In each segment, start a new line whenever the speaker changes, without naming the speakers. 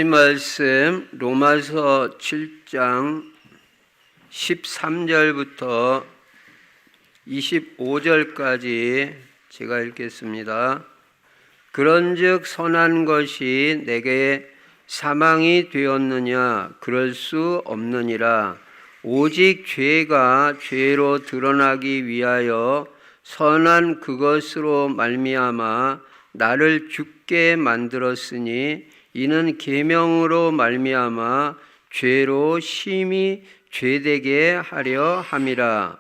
하나님 말씀 로마서 7장 13절부터 25절까지 제가 읽겠습니다. 그런즉 선한 것이 내게 사망이 되었느냐? 그럴 수 없느니라. 오직 죄가 죄로 드러나기 위하여 선한 그것으로 말미암아 나를 죽게 만들었으니 이는 계명으로 말미암아 죄로 심히 죄되게 하려 함이라.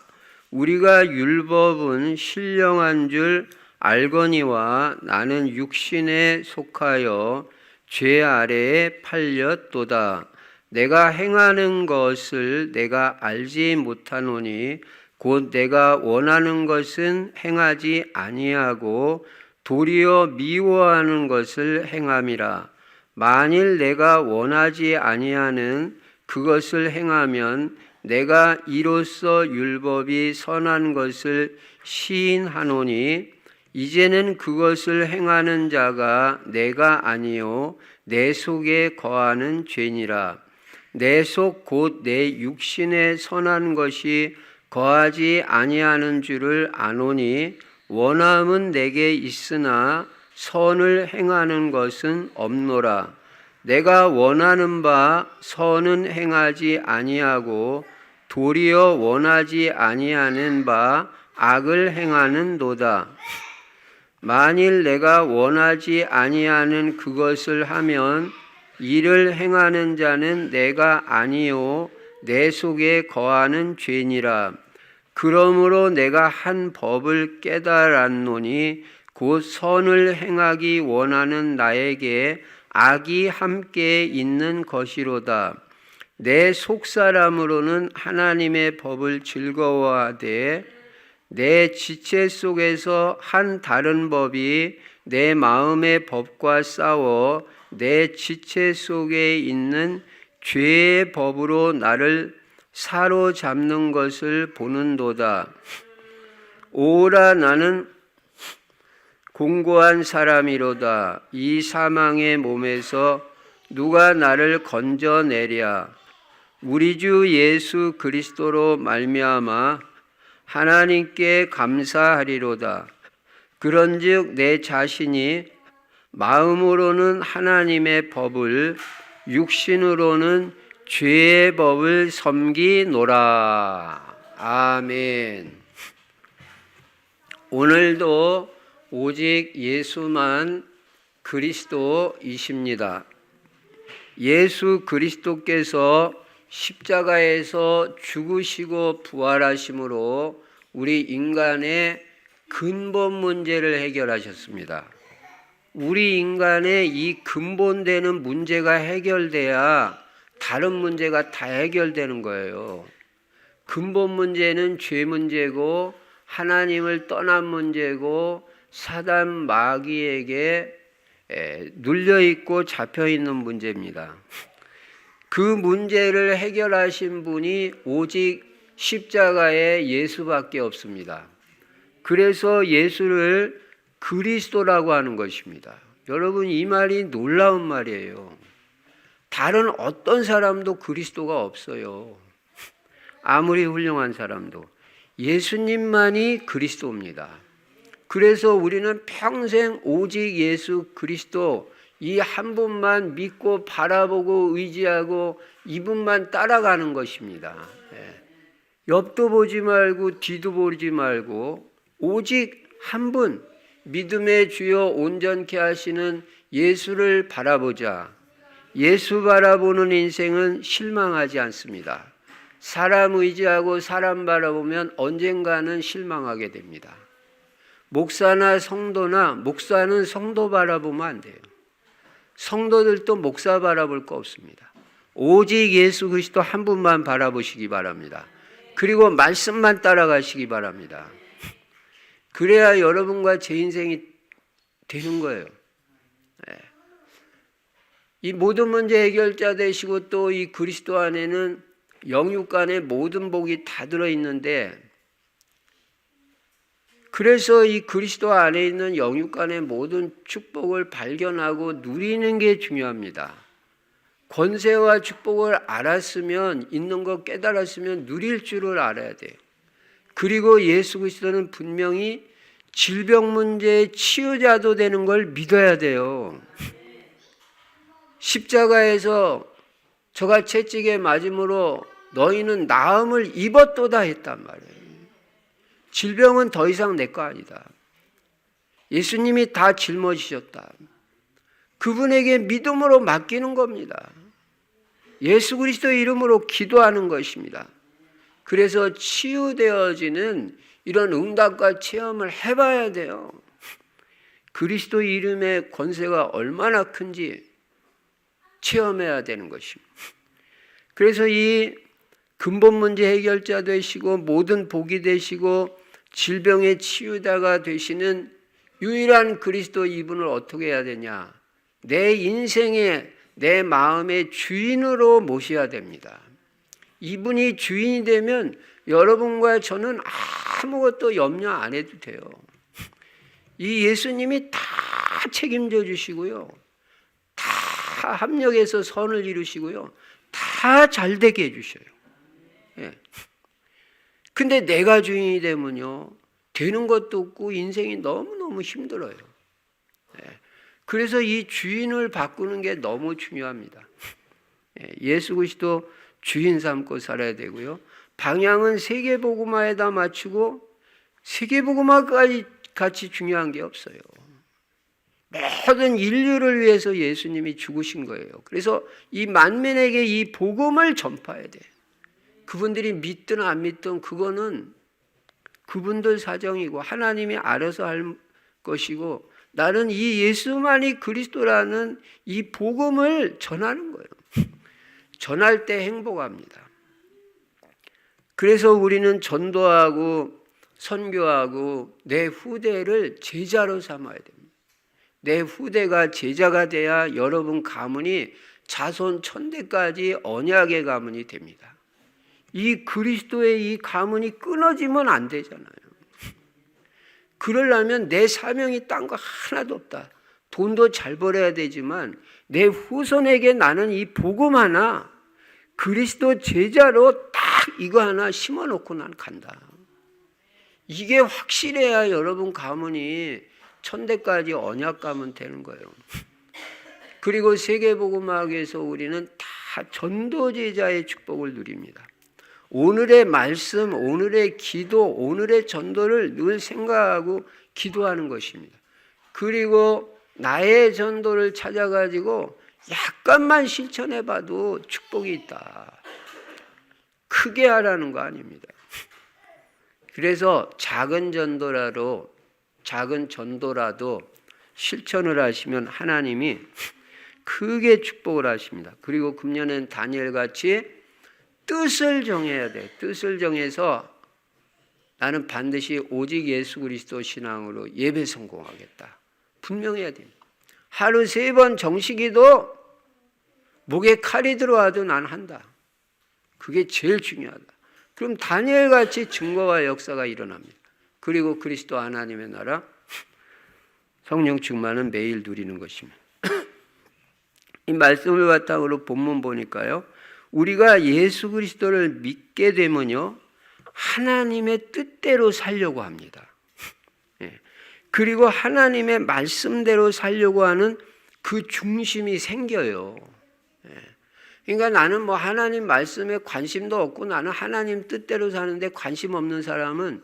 우리가 율법은 신령한 줄 알거니와 나는 육신에 속하여 죄 아래에 팔렸도다. 내가 행하는 것을 내가 알지 못하노니 곧 내가 원하는 것은 행하지 아니하고 도리어 미워하는 것을 행함이라. 만일 내가 원하지 아니하는 그것을 행하면 내가 이로써 율법이 선한 것을 시인하노니 이제는 그것을 행하는 자가 내가 아니요 내 속에 거하는 죄니라. 내 속 곧 내 육신에 선한 것이 거하지 아니하는 줄을 아노니 원함은 내게 있으나 선을 행하는 것은 없노라. 내가 원하는 바 선은 행하지 아니하고 도리어 원하지 아니하는 바 악을 행하는도다. 만일 내가 원하지 아니하는 그것을 하면 이를 행하는 자는 내가 아니요 내 속에 거하는 죄니라. 그러므로 내가 한 법을 깨달았노니 곧 선을 행하기 원하는 나에게 악이 함께 있는 것이로다. 내 속사람으로는 하나님의 법을 즐거워하되 내 지체 속에서 한 다른 법이 내 마음의 법과 싸워 내 지체 속에 있는 죄의 법으로 나를 사로잡는 것을 보는도다. 오라 나는 공고한 사람이로다. 이 사망의 몸에서 누가 나를 건져내랴? 우리 주 예수 그리스도로 말미암아 하나님께 감사하리로다. 그런즉 내 자신이 마음으로는 하나님의 법을 육신으로는 죄의 법을 섬기노라. 아멘. 오늘도 오직 예수만 그리스도이십니다. 예수 그리스도께서 십자가에서 죽으시고 부활하심으로 우리 인간의 근본 문제를 해결하셨습니다. 우리 인간의 이 근본되는 문제가 해결돼야 다른 문제가 다 해결되는 거예요. 근본 문제는 죄 문제고 하나님을 떠난 문제고 사단 마귀에게 눌려있고 잡혀있는 문제입니다. 그 문제를 해결하신 분이 오직 십자가의 예수밖에 없습니다. 그래서 예수를 그리스도라고 하는 것입니다. 여러분, 이 말이 놀라운 말이에요. 다른 어떤 사람도 그리스도가 없어요. 아무리 훌륭한 사람도. 예수님만이 그리스도입니다. 그래서 우리는 평생 오직 예수 그리스도 이 한 분만 믿고 바라보고 의지하고 이분만 따라가는 것입니다. 옆도 보지 말고 뒤도 보지 말고 오직 한 분, 믿음의 주여 온전케 하시는 예수를 바라보자. 예수 바라보는 인생은 실망하지 않습니다. 사람 의지하고 사람 바라보면 언젠가는 실망하게 됩니다. 목사나 성도나 목사는 성도 바라보면 안 돼요. 성도들도 목사 바라볼 거 없습니다. 오직 예수 그리스도 한 분만 바라보시기 바랍니다. 그리고 말씀만 따라가시기 바랍니다. 그래야 여러분과 제 인생이 되는 거예요. 이 모든 문제 해결자 되시고 또 이 그리스도 안에는 영육간의 모든 복이 다 들어있는데 그래서 이 그리스도 안에 있는 영육간의 모든 축복을 발견하고 누리는 게 중요합니다. 권세와 축복을 알았으면, 있는 거 깨달았으면 누릴 줄을 알아야 돼요. 그리고 예수 그리스도는 분명히 질병 문제의 치유자도 되는 걸 믿어야 돼요. 십자가에서 저가 채찍에 맞음으로 너희는 나음을 입었도다 했단 말이에요. 질병은 더 이상 내 거 아니다. 예수님이 다 짊어지셨다. 그분에게 믿음으로 맡기는 겁니다. 예수 그리스도의 이름으로 기도하는 것입니다. 그래서 치유되어지는 이런 응답과 체험을 해봐야 돼요. 그리스도 이름의 권세가 얼마나 큰지 체험해야 되는 것입니다. 그래서 이 근본 문제 해결자 되시고 모든 복이 되시고 질병의 치유자가 되시는 유일한 그리스도 이분을 어떻게 해야 되냐? 내 인생의 내 마음의 주인으로 모셔야 됩니다. 이분이 주인이 되면 여러분과 저는 아무것도 염려 안 해도 돼요. 이 예수님이 다 책임져 주시고요. 다 합력해서 선을 이루시고요. 다 잘되게 해주셔요. 예. 근데 내가 주인이 되면요. 되는 것도 없고 인생이 너무너무 힘들어요. 예. 그래서 이 주인을 바꾸는 게 너무 중요합니다. 예. 예수 그리스도 주인 삼고 살아야 되고요. 방향은 세계복음화에다 맞추고 세계복음화까지 같이 중요한 게 없어요. 모든 인류를 위해서 예수님이 죽으신 거예요. 그래서 이 만민에게 이 복음을 전파해야 돼. 그분들이 믿든 안 믿든 그거는 그분들 사정이고 하나님이 알아서 할 것이고 나는 이 예수만이 그리스도라는 이 복음을 전하는 거예요. 전할 때 행복합니다. 그래서 우리는 전도하고 선교하고 내 후대를 제자로 삼아야 됩니다. 내 후대가 제자가 돼야 여러분 가문이 자손 천대까지 언약의 가문이 됩니다. 이 그리스도의 이 가문이 끊어지면 안 되잖아요. 그러려면 내 사명이 딴 거 하나도 없다. 돈도 잘 벌어야 되지만 내 후손에게 나는 이 복음 하나 그리스도 제자로 딱 이거 하나 심어놓고 난 간다. 이게 확실해야 여러분 가문이 천대까지 언약 가문 되는 거예요. 그리고 세계복음학에서 우리는 다 전도제자의 축복을 누립니다. 오늘의 말씀, 오늘의 기도, 오늘의 전도를 늘 생각하고 기도하는 것입니다. 그리고 나의 전도를 찾아가지고 약간만 실천해봐도 축복이 있다. 크게 하라는 거 아닙니다. 그래서 작은 전도라도 실천을 하시면 하나님이 크게 축복을 하십니다. 그리고 금년엔 다니엘같이 뜻을 정해야 돼. 뜻을 정해서 나는 반드시 오직 예수 그리스도 신앙으로 예배 성공하겠다. 분명해야 됩니다. 하루 3번 정식이도 목에 칼이 들어와도 난 한다. 그게 제일 중요하다. 그럼 다니엘같이 증거와 역사가 일어납니다. 그리고 그리스도 하나님의 나라 성령 충만은 매일 누리는 것입니다. 이 말씀을 바탕으로 본문 보니까요. 우리가 예수 그리스도를 믿게 되면요. 하나님의 뜻대로 살려고 합니다. 그리고 하나님의 말씀대로 살려고 하는 그 중심이 생겨요. 그러니까 나는 뭐 하나님 말씀에 관심도 없고 나는 하나님 뜻대로 사는데 관심 없는 사람은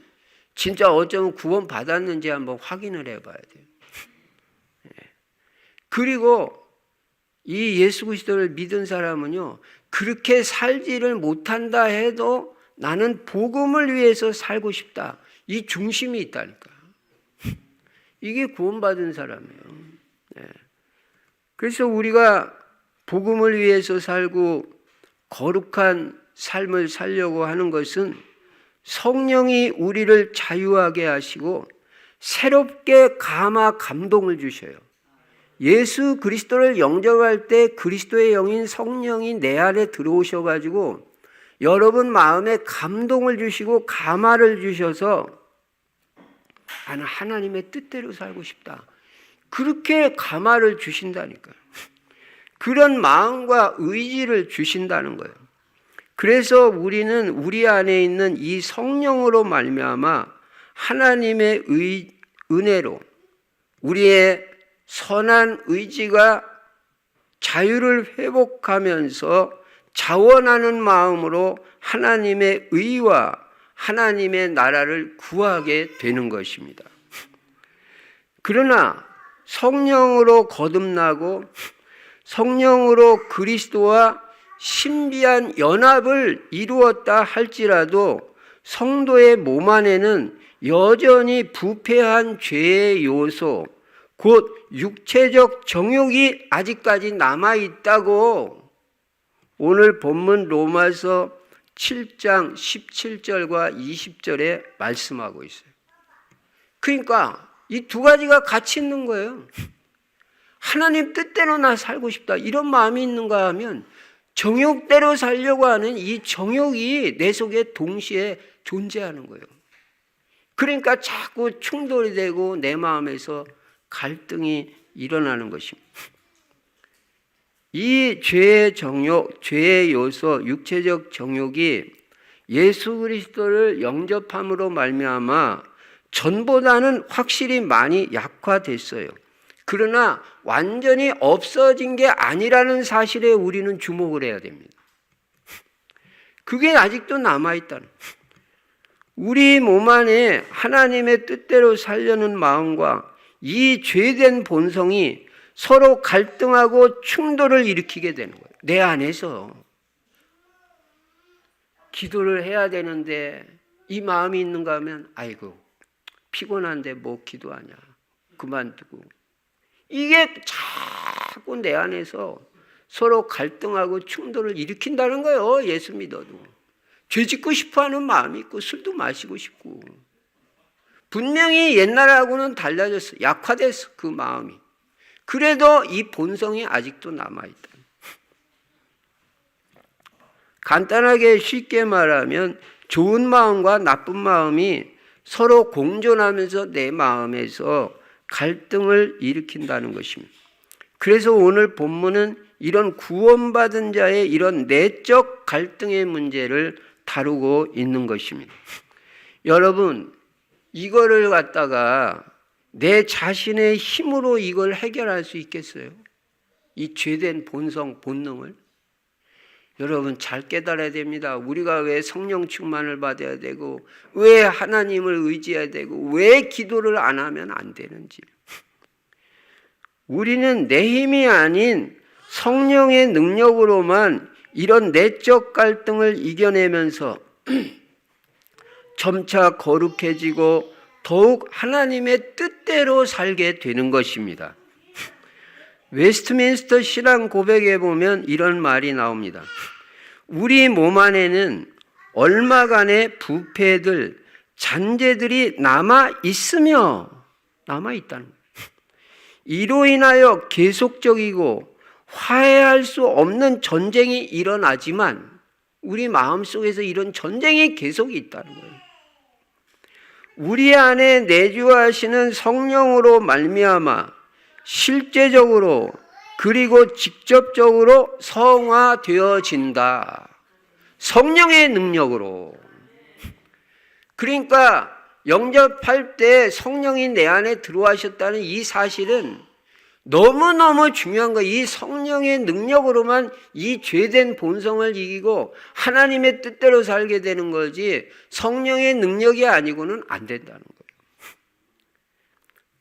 진짜 어쩌면 구원 받았는지 한번 확인을 해봐야 돼요. 그리고 이 예수 그리스도를 믿은 사람은요. 그렇게 살지를 못한다 해도 나는 복음을 위해서 살고 싶다. 이 중심이 있다니까. 이게 구원받은 사람이에요. 그래서 우리가 복음을 위해서 살고 거룩한 삶을 살려고 하는 것은 성령이 우리를 자유하게 하시고 새롭게 감동을 주셔요. 예수 그리스도를 영접할 때 그리스도의 영인 성령이 내 안에 들어오셔가지고 여러분 마음에 감동을 주시고 감화를 주셔서 나는 하나님의 뜻대로 살고 싶다. 그렇게 감화를 주신다니까요. 그런 마음과 의지를 주신다는 거예요. 그래서 우리는 우리 안에 있는 이 성령으로 말미암아 하나님의 은혜로 우리의 선한 의지가 자유를 회복하면서 자원하는 마음으로 하나님의 의와 하나님의 나라를 구하게 되는 것입니다. 그러나 성령으로 거듭나고 성령으로 그리스도와 신비한 연합을 이루었다 할지라도 성도의 몸 안에는 여전히 부패한 죄의 요소, 곧 육체적 정욕이 아직까지 남아있다고 오늘 본문 로마서 7장 17절과 20절에 말씀하고 있어요. 그러니까 이 두 가지가 같이 있는 거예요. 하나님 뜻대로 나 살고 싶다 이런 마음이 있는가 하면 정욕대로 살려고 하는 이 정욕이 내 속에 동시에 존재하는 거예요. 그러니까 자꾸 충돌이 되고 내 마음에서 갈등이 일어나는 것입니다. 이 죄의 정욕, 죄의 요소, 육체적 정욕이 예수 그리스도를 영접함으로 말미암아 전보다는 확실히 많이 약화됐어요. 그러나 완전히 없어진 게 아니라는 사실에 우리는 주목을 해야 됩니다. 그게 아직도 남아있다는 거예요. 우리 몸 안에 하나님의 뜻대로 살려는 마음과 이 죄된 본성이 서로 갈등하고 충돌을 일으키게 되는 거예요. 내 안에서 기도를 해야 되는데 이 마음이 있는가 하면 아이고 피곤한데 뭐 기도하냐 그만두고, 이게 자꾸 내 안에서 서로 갈등하고 충돌을 일으킨다는 거예요. 예수 믿어도 죄 짓고 싶어하는 마음이 있고 술도 마시고 싶고, 분명히 옛날하고는 달라졌어. 약화됐어 그 마음이. 그래도 이 본성이 아직도 남아있다. 간단하게 쉽게 말하면 좋은 마음과 나쁜 마음이 서로 공존하면서 내 마음에서 갈등을 일으킨다는 것입니다. 그래서 오늘 본문은 이런 구원받은 자의 이런 내적 갈등의 문제를 다루고 있는 것입니다. 여러분, 이거를 갖다가 내 자신의 힘으로 이걸 해결할 수 있겠어요? 이 죄된 본성, 본능을? 여러분 잘 깨달아야 됩니다. 우리가 왜 성령 충만을 받아야 되고 왜 하나님을 의지해야 되고 왜 기도를 안 하면 안 되는지. 우리는 내 힘이 아닌 성령의 능력으로만 이런 내적 갈등을 이겨내면서 점차 거룩해지고 더욱 하나님의 뜻대로 살게 되는 것입니다. 웨스트민스터 신앙 고백에 보면 이런 말이 나옵니다. 우리 몸 안에는 얼마간의 부패들, 잔재들이 남아 있다는 거예요. 이로 인하여 계속적이고 화해할 수 없는 전쟁이 일어나지만 우리 마음속에서 이런 전쟁이 계속 있다는 거예요. 우리 안에 내주하시는 성령으로 말미암아 실제적으로 그리고 직접적으로 성화되어진다. 성령의 능력으로. 그러니까 영접할 때 성령이 내 안에 들어와셨다는 이 사실은 너무너무 중요한 거예요. 이 성령의 능력으로만 이 죄된 본성을 이기고 하나님의 뜻대로 살게 되는 거지 성령의 능력이 아니고는 안 된다는 거예요.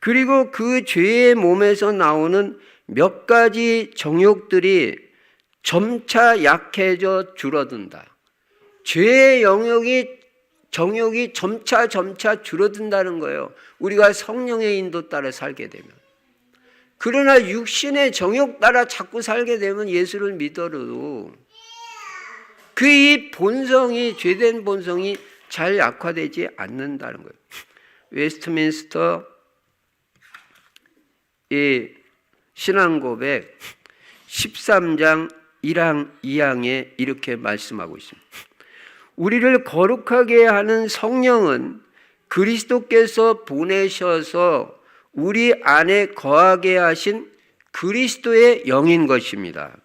그리고 그 죄의 몸에서 나오는 몇 가지 정욕들이 점차 약해져 줄어든다. 죄의 정욕이 점차 줄어든다는 거예요. 우리가 성령의 인도 따라 살게 되면. 그러나 육신의 정욕 따라 자꾸 살게 되면 예수를 믿어도 그 이 본성이, 죄된 본성이 잘 약화되지 않는다는 거예요. 웨스트민스터 이 신앙고백 13장 1항 2항에 이렇게 말씀하고 있습니다. 우리를 거룩하게 하는 성령은 그리스도께서 보내셔서 우리 안에 거하게 하신 그리스도의 영인 것입니다.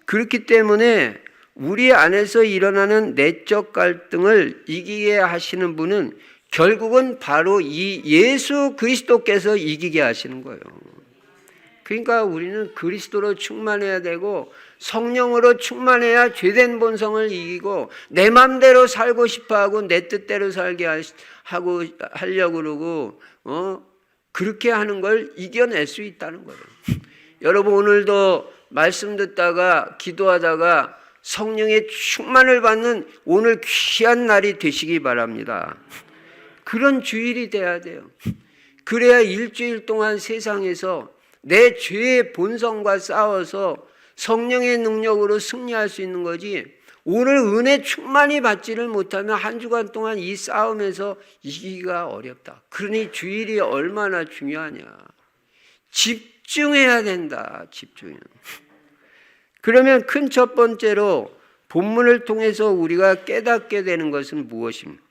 그렇기 때문에 우리 안에서 일어나는 내적 갈등을 이기게 하시는 분은 결국은 바로 이 예수 그리스도께서 이기게 하시는 거예요. 그러니까 우리는 그리스도로 충만해야 되고 성령으로 충만해야 죄된 본성을 이기고 내 맘대로 살고 싶어하고 내 뜻대로 살게 하려고 그러고 그렇게 하는 걸 이겨낼 수 있다는 거예요. 여러분 오늘도 말씀 듣다가 기도하다가 성령의 충만을 받는 오늘 귀한 날이 되시기 바랍니다. 그런 주일이 돼야 돼요. 그래야 일주일 동안 세상에서 내 죄의 본성과 싸워서 성령의 능력으로 승리할 수 있는 거지, 오늘 은혜 충만히 받지를 못하면 한 주간 동안 이 싸움에서 이기기가 어렵다. 그러니 주일이 얼마나 중요하냐. 집중해야 된다. 집중해야. 그러면 큰 첫 번째로 본문을 통해서 우리가 깨닫게 되는 것은 무엇입니까?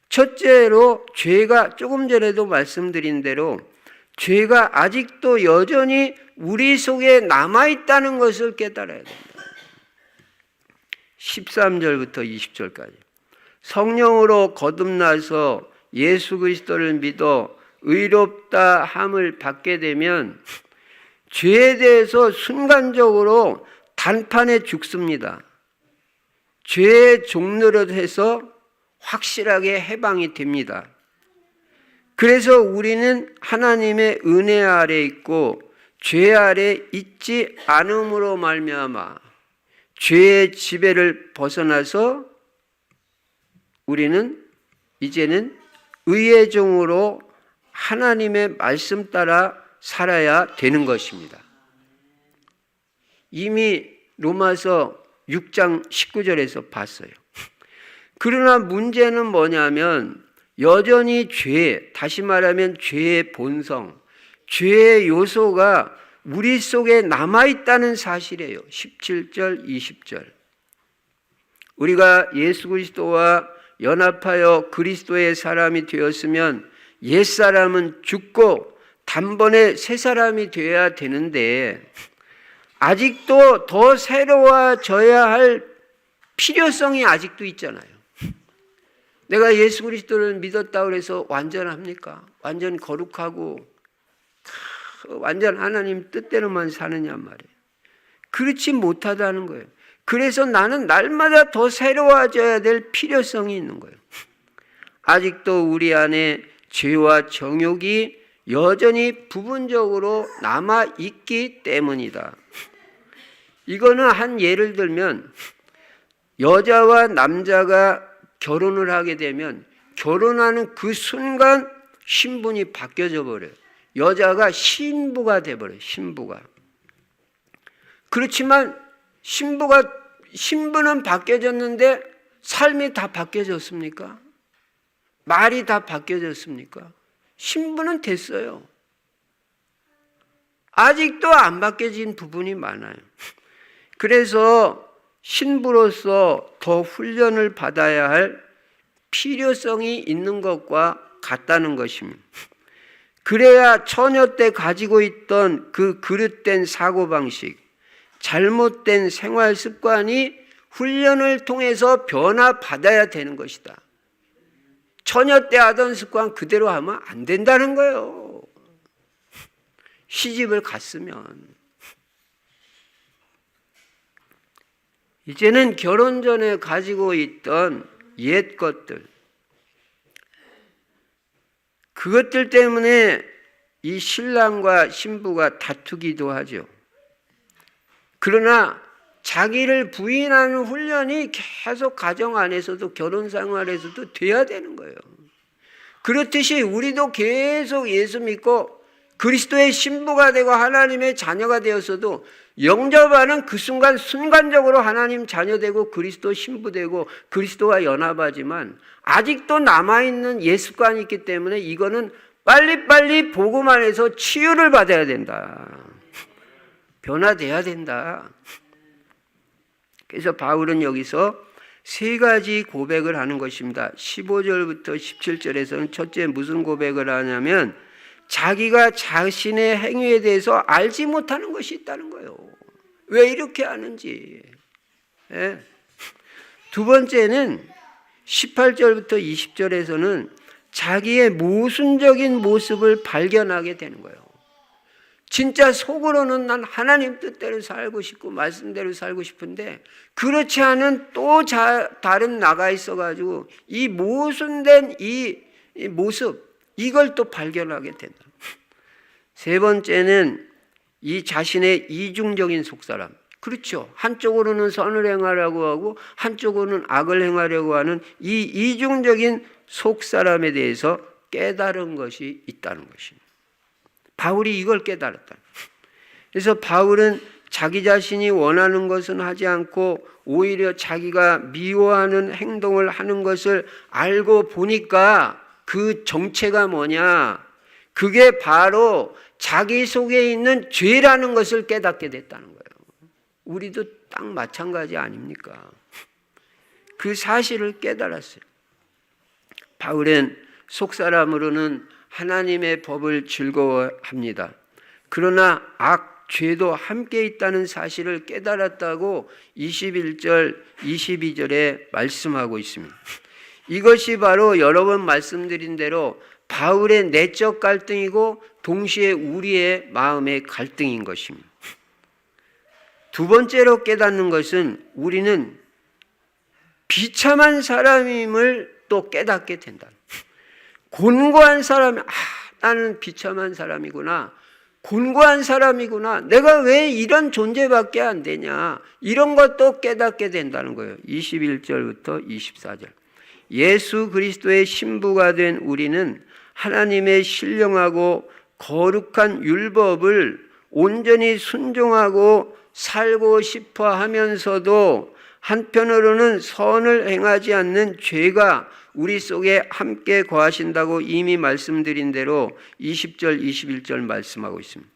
첫째로 죄가, 조금 전에도 말씀드린 대로 죄가 아직도 여전히 우리 속에 남아있다는 것을 깨달아야 된다. 13절부터 20절까지. 성령으로 거듭나서 예수 그리스도를 믿어 의롭다 함을 받게 되면 죄에 대해서 순간적으로 단판에 죽습니다. 죄의 종로를 해서 확실하게 해방이 됩니다. 그래서 우리는 하나님의 은혜 아래 있고 죄 아래 있지 않음으로 말미암아 죄의 지배를 벗어나서 우리는 이제는 의의 종으로 하나님의 말씀 따라 살아야 되는 것입니다. 이미 로마서 6장 19절에서 봤어요. 그러나 문제는 뭐냐면 여전히 죄, 다시 말하면 죄의 본성, 죄의 요소가 우리 속에 남아있다는 사실이에요. 17절, 20절. 우리가 예수 그리스도와 연합하여 그리스도의 사람이 되었으면 옛사람은 죽고 단번에 새 사람이 되어야 되는데 아직도 더 새로워져야 할 필요성이 아직도 있잖아요. 내가 예수 그리스도를 믿었다고 해서 완전합니까? 완전 거룩하고 완전 하나님 뜻대로만 사느냐 말이에요. 그렇지 못하다는 거예요. 그래서 나는 날마다 더 새로워져야 될 필요성이 있는 거예요. 아직도 우리 안에 죄와 정욕이 여전히 부분적으로 남아있기 때문이다. 이거는 한 예를 들면 여자와 남자가 결혼을 하게 되면 결혼하는 그 순간 신분이 바뀌어져 버려요. 여자가 신부가 돼버려요. 신부가. 그렇지만 신부는 바뀌어졌는데 삶이 다 바뀌어졌습니까? 말이 다 바뀌어졌습니까? 신부는 됐어요. 아직도 안 바뀌어진 부분이 많아요. 그래서 신부로서 더 훈련을 받아야 할 필요성이 있는 것과 같다는 것입니다. 그래야 처녀 때 가지고 있던 그 그릇된 사고방식, 잘못된 생활 습관이 훈련을 통해서 변화받아야 되는 것이다. 처녀 때 하던 습관 그대로 하면 안 된다는 거예요. 시집을 갔으면. 이제는 결혼 전에 가지고 있던 옛 것들, 그것들 때문에 이 신랑과 신부가 다투기도 하죠. 그러나 자기를 부인하는 훈련이 계속 가정 안에서도 결혼 생활에서도 돼야 되는 거예요. 그렇듯이 우리도 계속 예수 믿고 그리스도의 신부가 되고 하나님의 자녀가 되었어도 영접하는 그 순간 순간적으로 하나님 자녀 되고 그리스도 신부 되고 그리스도와 연합하지만 아직도 남아있는 옛 습관이 있기 때문에 이거는 빨리빨리 복음 안에서 치유를 받아야 된다. 변화돼야 된다. 그래서 바울은 여기서 세 가지 고백을 하는 것입니다. 15절부터 17절에서는 첫째 무슨 고백을 하냐면 자기가 자신의 행위에 대해서 알지 못하는 것이 있다는 거예요. 왜 이렇게 하는지. 예. 두 번째는 18절부터 20절에서는 자기의 모순적인 모습을 발견하게 되는 거예요. 진짜 속으로는 난 하나님 뜻대로 살고 싶고 말씀대로 살고 싶은데 그렇지 않은 또 다른 나가 있어가지고 이 모순된 이 모습, 이걸 또 발견하게 된다. 세 번째는 이 자신의 이중적인 속사람. 그렇죠. 한쪽으로는 선을 행하려고 하고 한쪽으로는 악을 행하려고 하는 이 이중적인 속사람에 대해서 깨달은 것이 있다는 것입니다. 바울이 이걸 깨달았다. 그래서 바울은 자기 자신이 원하는 것은 하지 않고 오히려 자기가 미워하는 행동을 하는 것을 알고 보니까 그 정체가 뭐냐? 그게 바로 자기 속에 있는 죄라는 것을 깨닫게 됐다는 거예요. 우리도 딱 마찬가지 아닙니까? 그 사실을 깨달았어요. 바울은 속사람으로는 하나님의 법을 즐거워합니다. 그러나 죄도 함께 있다는 사실을 깨달았다고 21절, 22절에 말씀하고 있습니다. 이것이 바로 여러 번 말씀드린 대로 바울의 내적 갈등이고 동시에 우리의 마음의 갈등인 것입니다. 두 번째로 깨닫는 것은 우리는 비참한 사람임을 또 깨닫게 된다. 곤고한 사람, 나는 비참한 사람이구나. 곤고한 사람이구나. 내가 왜 이런 존재밖에 안 되냐. 이런 것도 깨닫게 된다는 거예요. 21절부터 24절. 예수 그리스도의 신부가 된 우리는 하나님의 신령하고 거룩한 율법을 온전히 순종하고 살고 싶어 하면서도 한편으로는 선을 행하지 않는 죄가 우리 속에 함께 거하신다고 이미 말씀드린 대로 20절, 21절 말씀하고 있습니다.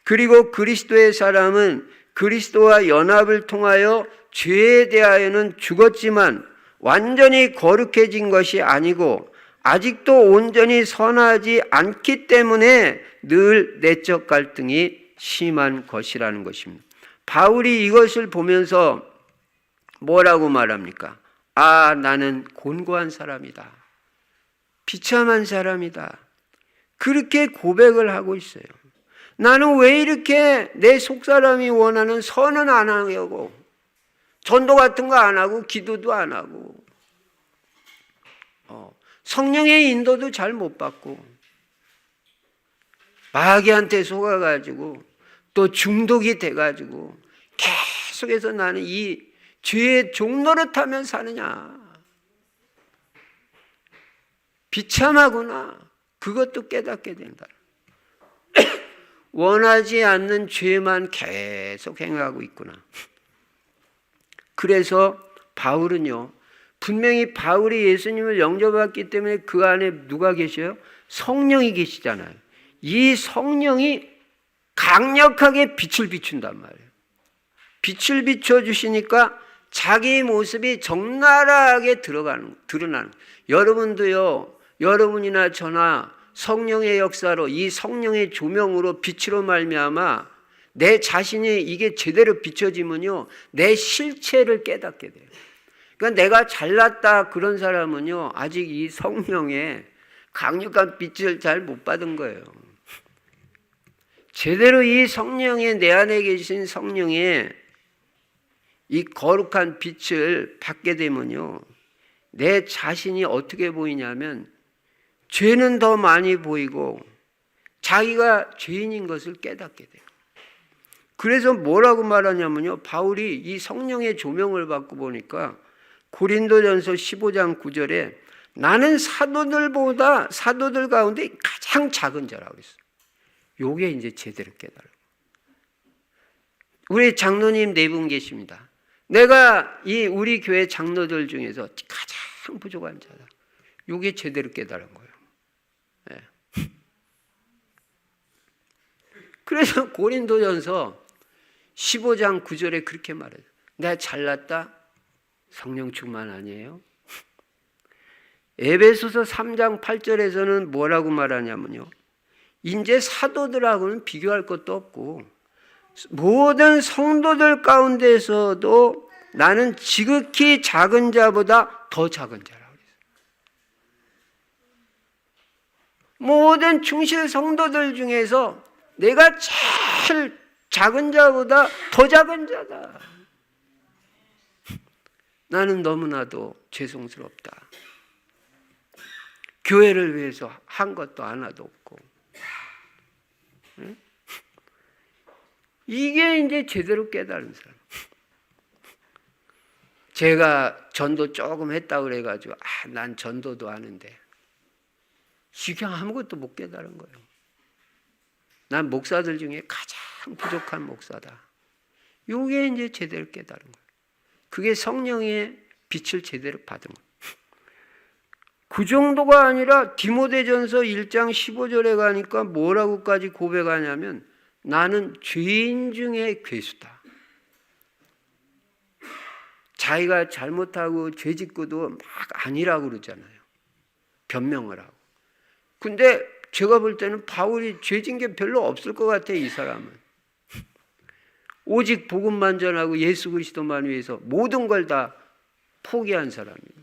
그리고 그리스도의 사람은 그리스도와 연합을 통하여 죄에 대하여는 죽었지만 완전히 거룩해진 것이 아니고 아직도 온전히 선하지 않기 때문에 늘 내적 갈등이 심한 것이라는 것입니다. 바울이 이것을 보면서 뭐라고 말합니까? 나는 곤고한 사람이다. 비참한 사람이다. 그렇게 고백을 하고 있어요. 나는 왜 이렇게 내 속사람이 원하는 선은 안 하려고, 전도 같은 거 안 하고 기도도 안 하고 성령의 인도도 잘 못 받고 마귀한테 속아가지고 또 중독이 돼가지고 계속해서 나는 이 죄의 종노릇하며 사느냐. 비참하구나. 그것도 깨닫게 된다. 원하지 않는 죄만 계속 행하고 있구나. 그래서 바울은요, 분명히 바울이 예수님을 영접했기 때문에 그 안에 누가 계셔요? 성령이 계시잖아요. 이 성령이 강력하게 빛을 비춘단 말이에요. 빛을 비춰주시니까 자기 모습이 적나라하게 드러나는. 여러분도요, 여러분이나 저나 성령의 역사로 이 성령의 조명으로 빛으로 말미암아 내 자신이 이게 제대로 비춰지면요, 내 실체를 깨닫게 돼요. 그러니까 내가 잘났다 그런 사람은요, 아직 이 성령의 강력한 빛을 잘 못 받은 거예요. 제대로 이 성령의 내 안에 계신 성령의 이 거룩한 빛을 받게 되면요, 내 자신이 어떻게 보이냐면 죄는 더 많이 보이고 자기가 죄인인 것을 깨닫게 돼요. 그래서 뭐라고 말하냐면요, 바울이 이 성령의 조명을 받고 보니까 고린도전서 15장 9절에 나는 사도들보다 사도들 가운데 가장 작은 자라고 그랬어요. 요게 이제 제대로 깨달아요. 우리 장로님 네 분 계십니다. 내가 이 우리 교회 장로들 중에서 가장 부족한 자다. 요게 제대로 깨달은 거예요. 네. 그래서 고린도전서 15장 9절에 그렇게 말해요. 내가 잘났다? 성령 충만 아니에요? 에베소서 3장 8절에서는 뭐라고 말하냐면요, 이제 사도들하고는 비교할 것도 없고 모든 성도들 가운데서도 나는 지극히 작은 자보다 더 작은 자라고 그랬어요. 모든 충실 성도들 중에서 내가 제일 작은 자보다 더 작은 자다. 나는 너무나도 죄송스럽다. 교회를 위해서 한 것도 하나도 없고. 이게 이제 제대로 깨달은 사람. 제가 전도 조금 했다고 그래가지고 난 전도도 하는데 지금 아무것도 못 깨달은 거예요. 난 목사들 중에 가장 부족한 목사다. 이게 이제 제대로 깨달은 거예요. 그게 성령의 빛을 제대로 받은 거예요. 그 정도가 아니라 디모데전서 1장 15절에 가니까 뭐라고까지 고백하냐면 나는 죄인 중에 괴수다. 자기가 잘못하고 죄 짓고도 막 아니라고 그러잖아요. 변명을 하고. 근데 제가 볼 때는 바울이 죄 짓는 게 별로 없을 것 같아요. 이 사람은. 오직 복음만 전하고 예수 그리스도만 위해서 모든 걸 다 포기한 사람이에요.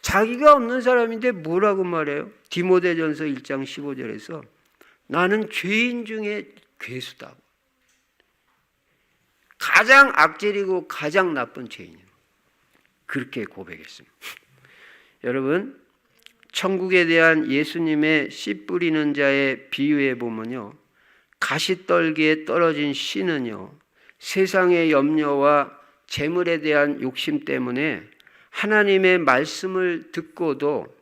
자기가 없는 사람인데 뭐라고 말해요? 디모데전서 1장 15절에서 나는 죄인 중에 괴수다. 가장 악질이고 가장 나쁜 죄인이에요. 그렇게 고백했습니다. 여러분, 천국에 대한 예수님의 씨 뿌리는 자의 비유에 보면요, 가시떨기에 떨어진 씨는요, 세상의 염려와 재물에 대한 욕심 때문에 하나님의 말씀을 듣고도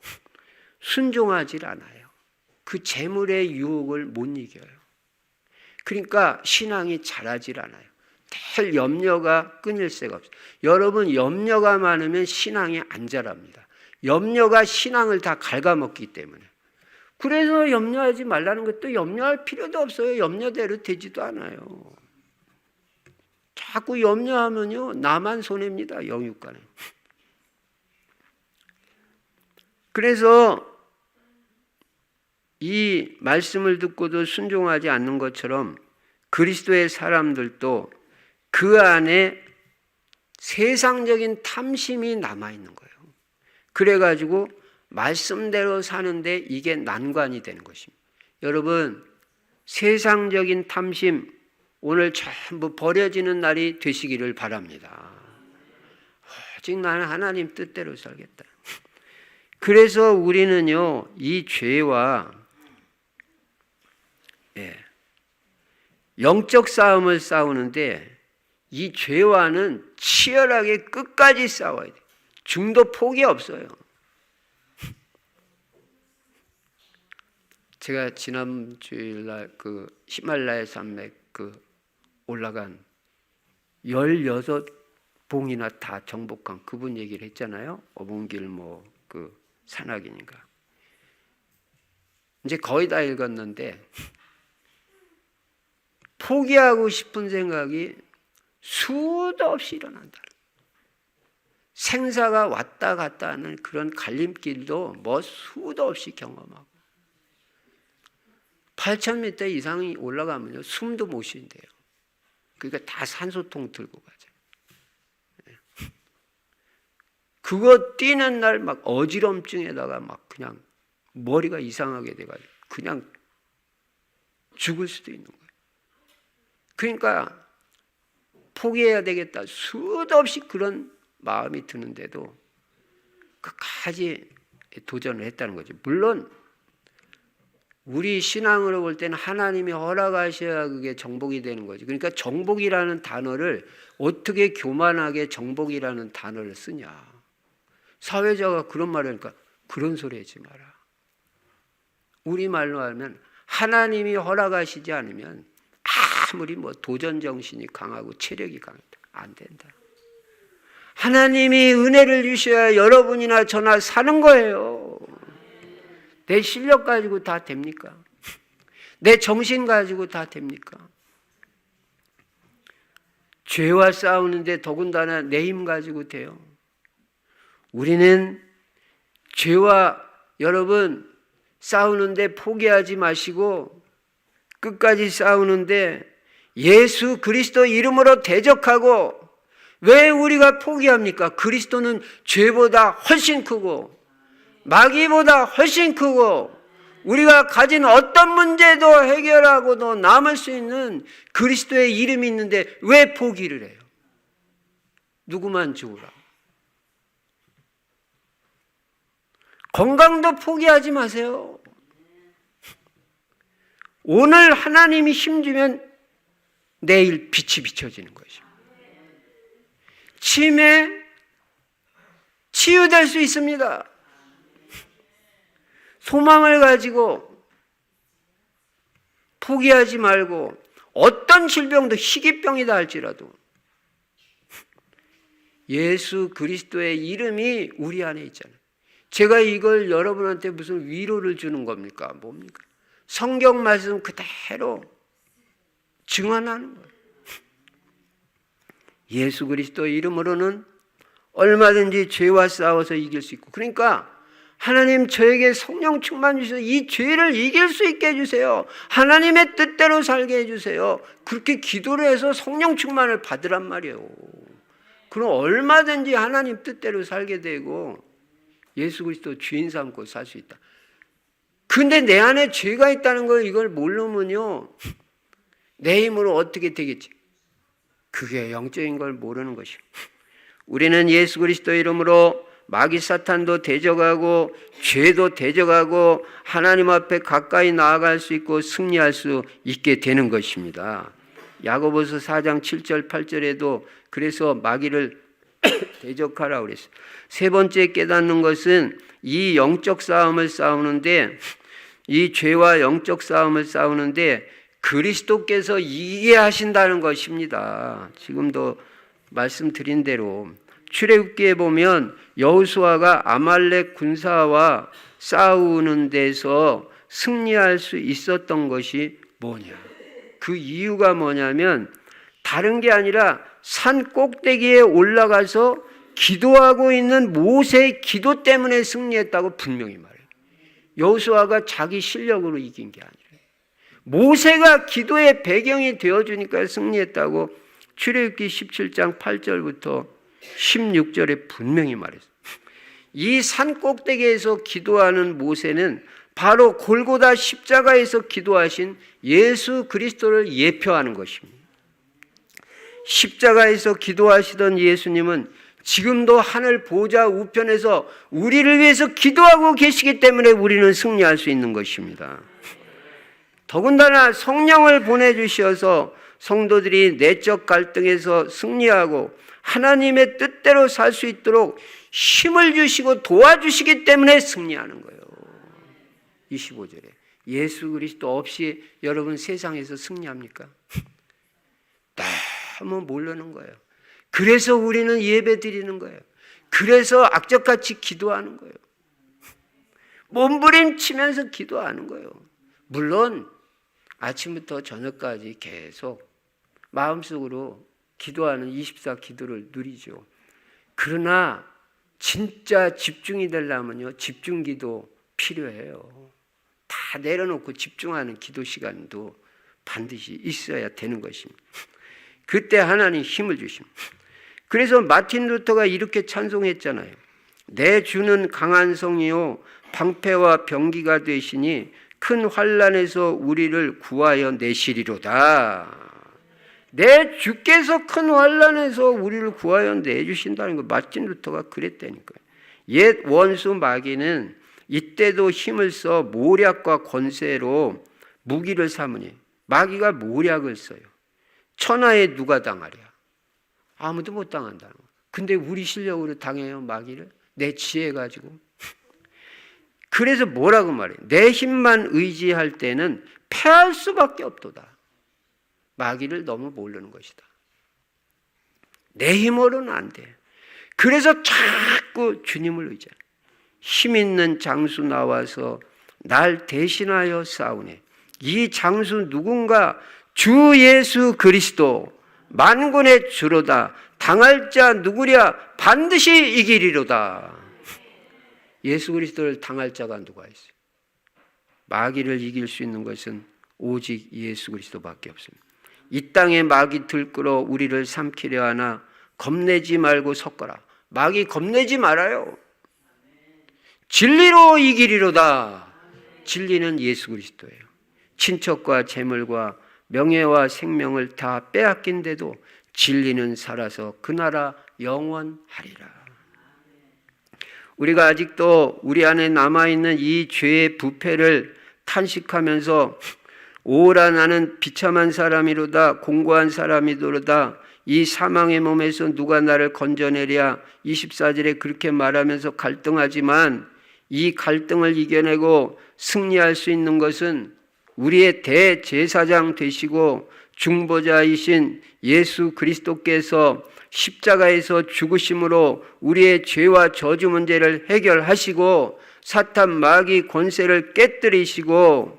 순종하지 않아요. 그 재물의 유혹을 못 이겨요. 그러니까 신앙이 자라질 않아요. 늘 염려가 끊일 새가 없어요. 여러분, 염려가 많으면 신앙이 안 자랍니다. 염려가 신앙을 다 갉아먹기 때문에. 그래서 염려하지 말라는 것도 염려할 필요도 없어요. 염려대로 되지도 않아요. 자꾸 염려하면요, 나만 손해입니다. 영육간에. 그래서 이 말씀을 듣고도 순종하지 않는 것처럼 그리스도의 사람들도 그 안에 세상적인 탐심이 남아있는 거예요. 그래가지고 말씀대로 사는데 이게 난관이 되는 것입니다. 여러분, 세상적인 탐심 오늘 전부 버려지는 날이 되시기를 바랍니다. 오직 나는 하나님 뜻대로 살겠다. 그래서 우리는요, 이 죄와 영적 싸움을 싸우는데 이 죄와는 치열하게 끝까지 싸워야 돼요. 중도 폭이 없어요. 제가 지난 주일날 그 히말라야 산맥 올라간 16봉이나 다 정복한 그분 얘기를 했잖아요. 어봉길 산악인인가. 이제 거의 다 읽었는데 포기하고 싶은 생각이 수도 없이 일어난다. 생사가 왔다 갔다 하는 그런 갈림길도 수도 없이 경험하고 8,000m 이상이 올라가면요, 숨도 못 쉰대요. 그러니까 다 산소통 들고 가죠. 그거 뛰는 날 막 어지럼증에다가 막 그냥 머리가 이상하게 돼가지고 그냥 죽을 수도 있는 거예요. 그러니까 포기해야 되겠다. 수도 없이 그런 마음이 드는데도 끝까지 도전을 했다는 거죠. 물론 우리 신앙으로 볼 때는 하나님이 허락하셔야 그게 정복이 되는 거죠. 그러니까 정복이라는 단어를 어떻게 교만하게 정복이라는 단어를 쓰냐. 사회자가 그런 말을 하니까 그런 소리 하지 마라. 우리말로 하면 하나님이 허락하시지 않으면 아무리 도전 정신이 강하고 체력이 강하다 안 된다. 하나님이 은혜를 주셔야 여러분이나 저나 사는 거예요. 내 실력 가지고 다 됩니까? 내 정신 가지고 다 됩니까? 죄와 싸우는데 더군다나 내 힘 가지고 돼요. 우리는 죄와 여러분 싸우는데 포기하지 마시고 끝까지 싸우는데 예수 그리스도 이름으로 대적하고, 왜 우리가 포기합니까? 그리스도는 죄보다 훨씬 크고 마귀보다 훨씬 크고 우리가 가진 어떤 문제도 해결하고도 남을 수 있는 그리스도의 이름이 있는데 왜 포기를 해요? 누구만 죽으라. 건강도 포기하지 마세요. 오늘 하나님이 힘주면 내일 빛이 비춰지는 것이죠. 치매 치유될 수 있습니다. 소망을 가지고 포기하지 말고, 어떤 질병도 희귀병이다 할지라도 예수 그리스도의 이름이 우리 안에 있잖아요. 제가 이걸 여러분한테 무슨 위로를 주는 겁니까? 뭡니까? 성경 말씀 그대로 증언하는 거예요. 예수 그리스도 이름으로는 얼마든지 죄와 싸워서 이길 수 있고, 그러니까 하나님 저에게 성령 충만 주셔서 이 죄를 이길 수 있게 해주세요. 하나님의 뜻대로 살게 해주세요. 그렇게 기도를 해서 성령 충만을 받으란 말이에요. 그럼 얼마든지 하나님 뜻대로 살게 되고 예수 그리스도 주인 삼고 살 수 있다. 근데 내 안에 죄가 있다는 걸 이걸 모르면요, 내 힘으로 어떻게 되겠지? 그게 영적인 걸 모르는 것이에요. 우리는 예수 그리스도 이름으로 마귀 사탄도 대적하고 죄도 대적하고 하나님 앞에 가까이 나아갈 수 있고 승리할 수 있게 되는 것입니다. 야고보서 4장 7절 8절에도 그래서 마귀를 대적하라고 그랬어요. 세 번째 깨닫는 것은 이 영적 싸움을 싸우는데, 이 죄와 영적 싸움을 싸우는데 그리스도께서 이기게 하신다는 것입니다. 지금도 말씀드린 대로 출애굽기에 보면 여호수아가 아말렉 군사와 싸우는 데서 승리할 수 있었던 것이 뭐냐? 그 이유가 뭐냐면 다른 게 아니라 산 꼭대기에 올라가서 기도하고 있는 모세의 기도 때문에 승리했다고 분명히 말해요. 여호수아가 자기 실력으로 이긴 게 아니라 모세가 기도의 배경이 되어주니까 승리했다고 출애굽기 17장 8절부터 16절에 분명히 말했어요. 이 산 꼭대기에서 기도하는 모세는 바로 골고다 십자가에서 기도하신 예수 그리스도를 예표하는 것입니다. 십자가에서 기도하시던 예수님은 지금도 하늘 보좌 우편에서 우리를 위해서 기도하고 계시기 때문에 우리는 승리할 수 있는 것입니다. 더군다나 성령을 보내주셔서 성도들이 내적 갈등에서 승리하고 하나님의 뜻대로 살 수 있도록 힘을 주시고 도와주시기 때문에 승리하는 거예요. 25절에 예수 그리스도 없이 여러분 세상에서 승리합니까? 너무 모르는 거예요. 그래서 우리는 예배 드리는 거예요. 그래서 악적같이 기도하는 거예요. 몸부림치면서 기도하는 거예요. 물론 아침부터 저녁까지 계속 마음속으로 기도하는 24 기도를 누리죠. 그러나 진짜 집중이 되려면요, 집중 기도 필요해요. 다 내려놓고 집중하는 기도 시간도 반드시 있어야 되는 것입니다. 그때 하나님 힘을 주십니다. 그래서 마틴 루터가 이렇게 찬송했잖아요. 내 주는 강한 성이요 방패와 병기가 되시니 큰 환난에서 우리를 구하여 내시리로다. 내 주께서 큰 환난에서 우리를 구하여 내주신다는 거, 마틴 루터가 그랬다니까요. 옛 원수 마귀는 이때도 힘을 써 모략과 권세로 무기를 삼으니, 마귀가 모략을 써요. 천하에 누가 당하랴? 아무도 못 당한다는 거. 근데 우리 실력으로 당해요, 마귀를? 내 지혜 가지고. 그래서 뭐라고 말해요? 내 힘만 의지할 때는 패할 수밖에 없도다. 마귀를 너무 모르는 것이다. 내 힘으로는 안 돼. 그래서 자꾸 주님을 의지해. 힘 있는 장수 나와서 날 대신하여 싸우네. 이 장수 누군가? 주 예수 그리스도 만군의 주로다. 당할 자 누구랴? 반드시 이기리로다. 예수 그리스도를 당할 자가 누가 있어요? 마귀를 이길 수 있는 것은 오직 예수 그리스도밖에 없습니다. 이 땅에 마귀 들끓어 우리를 삼키려 하나 겁내지 말고 섰거라. 마귀 겁내지 말아요. 진리로 이기리로다. 진리는 예수 그리스도예요. 친척과 재물과 명예와 생명을 다 빼앗긴데도 진리는 살아서 그 나라 영원하리라. 우리가 아직도 우리 안에 남아있는 이 죄의 부패를 탄식하면서 오라 나는 비참한 사람이로다 공고한 사람이로다 이 사망의 몸에서 누가 나를 건져내랴 24절에 그렇게 말하면서 갈등하지만 이 갈등을 이겨내고 승리할 수 있는 것은 우리의 대제사장 되시고 중보자이신 예수 그리스도께서 십자가에서 죽으심으로 우리의 죄와 저주 문제를 해결하시고 사탄 마귀 권세를 깨뜨리시고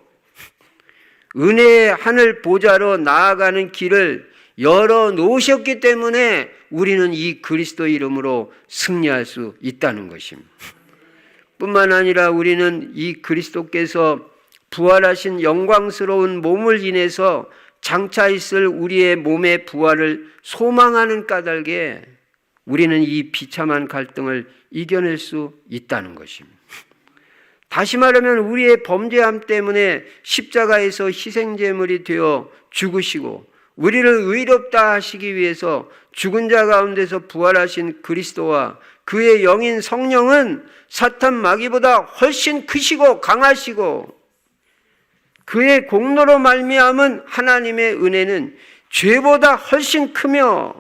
은혜의 하늘 보좌로 나아가는 길을 열어 놓으셨기 때문에 우리는 이 그리스도 이름으로 승리할 수 있다는 것입니다. 뿐만 아니라 우리는 이 그리스도께서 부활하신 영광스러운 몸을 인해서 장차 있을 우리의 몸의 부활을 소망하는 까닭에 우리는 이 비참한 갈등을 이겨낼 수 있다는 것입니다. 다시 말하면 우리의 범죄함 때문에 십자가에서 희생제물이 되어 죽으시고 우리를 의롭다 하시기 위해서 죽은 자 가운데서 부활하신 그리스도와 그의 영인 성령은 사탄 마귀보다 훨씬 크시고 강하시고 그의 공로로 말미암은 하나님의 은혜는 죄보다 훨씬 크며